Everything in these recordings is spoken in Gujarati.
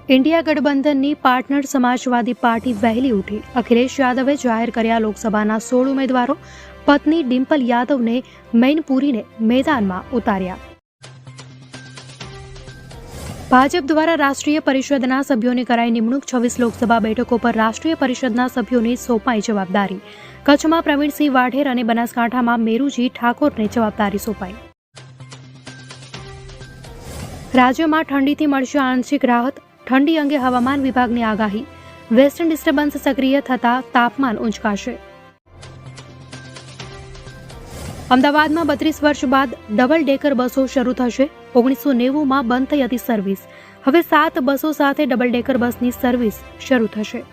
इंडिया गठबंधनની પાર્ટનર સમાજવાદી પાર્ટી વહેલી ઉઠી। અખિલેશ યાદવે જાહેર કર્યા લોકસભાના 16 ઉમેદવારો। પત્ની ડિમ્પલ યાદવને મૈનપુરીને મેદાનમાં ઉતાર્યા। ભાજપ દ્વારા રાષ્ટ્રીય પરિષદના સભ્યોની કરાઈ નિમણૂક। 26 લોકસભા બેઠકો પર રાષ્ટ્રીય પરિષદના સભ્યોને સોંપાઈ જવાબદારી। કચ્છમાં પ્રવીણસિંહ વાઢેર અને બનાસકાંઠામાં મેરુજી ઠાકોરને જવાબદારી સોંપાઈ। રાજ્યમાં ઠંડીથી મળશે આંશિક રાહત। ઠંડી અંગે હવામાન વિભાગની આગાહી। વેસ્ટર્ન ડિસ્ટર્બન્સ સક્રિય થતા તાપમાન ઊંચકાશે। અમદાવાદમાં 32 વર્ષ બાદ ડબલ ડેકર બસો શરૂ થશે। 1990માં બંધ થઈ હતી સર્વિસ। હવે 7 બસો સાથે ડબલ ડેકર બસની સર્વિસ શરૂ થશે।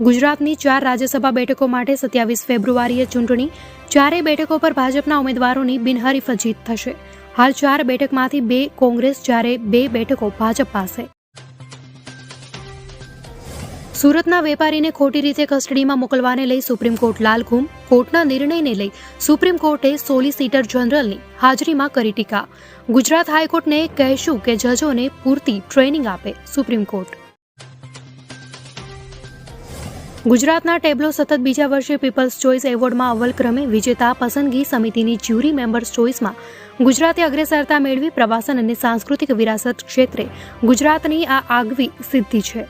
ગુજરાતની 4 રાજ્યસભા બેઠકો માટે 27 ફેબ્રુઆરીએ ચૂંટણી। 4 બેઠકો પર ભાજપના ઉમેદવારોની બિનહરીફ જીત થશે। હાલ 4 બેઠકમાંથી 2 કોંગ્રેસ, જ્યારે 2 બેઠકો ભાજપ પાસે। સુરતના વેપારીને ખોટી રીતે કસ્ટડીમાં મોકલવાને લઈ સુપ્રીમ કોર્ટ લાલઘૂમ। કોર્ટના નિર્ણયને લઈ સુપ્રીમ કોર્ટે સોલિસિટર જનરલની હાજરીમાં કરી ટીકા। ગુજરાત હાઈકોર્ટને કહેશું કે જજોને પૂરતી ટ્રેનિંગ આપે સુપ્રીમ કોર્ટ। ગુજરાતના ટેબ્લો સતત બીજા વર્ષે પીપલ્સ ચોઇસ એવોર્ડમાં અવ્વલ ક્રમે। વિજેતા પસંદગી સમિતિની જ્યુરી મેમ્બર્સ ચોઇસમાં ગુજરાતે અગ્રેસરતા મેળવી। પ્રવાસન અને સાંસ્કૃતિક વિરાસત ક્ષેત્રે ગુજરાતની આ આગવી સિદ્ધિ છે।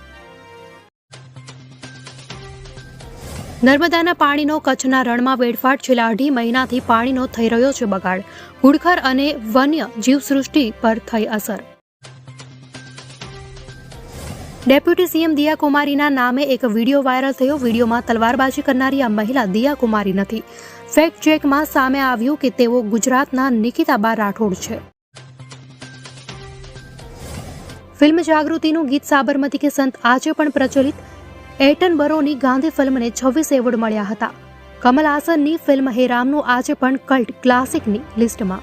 નર્મદાના પાણીનો કચ્છના રણમાં વેડફાટ। છેલ્લા 2.5 મહિનાથી પાણીનો થઈ રહ્યો છે બગાડ। ઘુડખર અને વન્ય જીવસૃષ્ટિ પર થઈ અસર। ડેપ્યુટી સીએમ દિયા કુમારીના નામે એક વિડીયો વાયરલ થયો। વિડીયોમાં તલવારબાજી કરનારી આ મહિલા દિયા કુમારી નથી। ફેક્ટ ચેકમાં સામે આવ્યું કે તેઓ ગુજરાતના નિકિતાબા રાઠોડ છે। ફિલ્મ જાગૃતિનું ગીત સાબરમતી કે સંત આજે પણ પ્રચલિત। એટનબરોની ગાંધી ફિલ્મને 26 એવોર્ડ મળ્યા હતા। કમલ હાસનની ફિલ્મ હે રામનું આજે પણ કલ્ટ ક્લાસિકની લિસ્ટમાં।